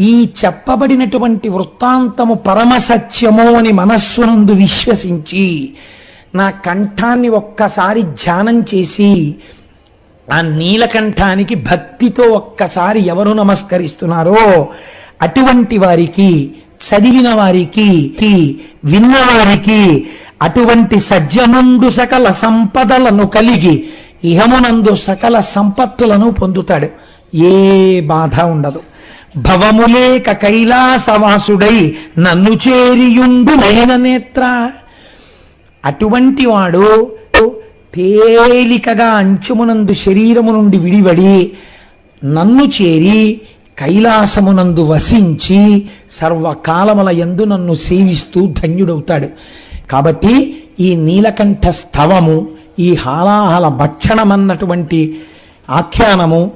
ఈ చెప్పబడినటువంటి వృత్తాంతము పరమసత్యము అని మనస్సునందు విశ్వసించి నా కంఠాన్ని ఒక్కసారి ధ్యానం చేసి ఆ నీలకంఠానికి భక్తితో ఒక్కసారి ఎవరు నమస్కరిస్తున్నారో అటువంటి వారికి, చదివిన వారికి, విన్నవారికి అటువంటి సజ్జనుండు సకల సంపదలను కలిగి ఇహమునందు సకల సంపత్తులను పొందుతాడు. ఏ బాధ ఉండదు. భవములేక కైలాసవాసుడై నన్ను చేరియుండు నయన నేత్ర. అటువంటి వాడు తేలికగా అంచుమునందు శరీరము నుండి విడివడి నన్ను చేరి కైలాసమునందు వసించి సర్వకాలముల యందు నన్ను సేవిస్తూ ధన్యుడవుతాడు. కాబట్టి ఈ నీలకంఠ స్తవము, ఈ హాలాహల భక్షణమన్నటువంటి ఆఖ్యానము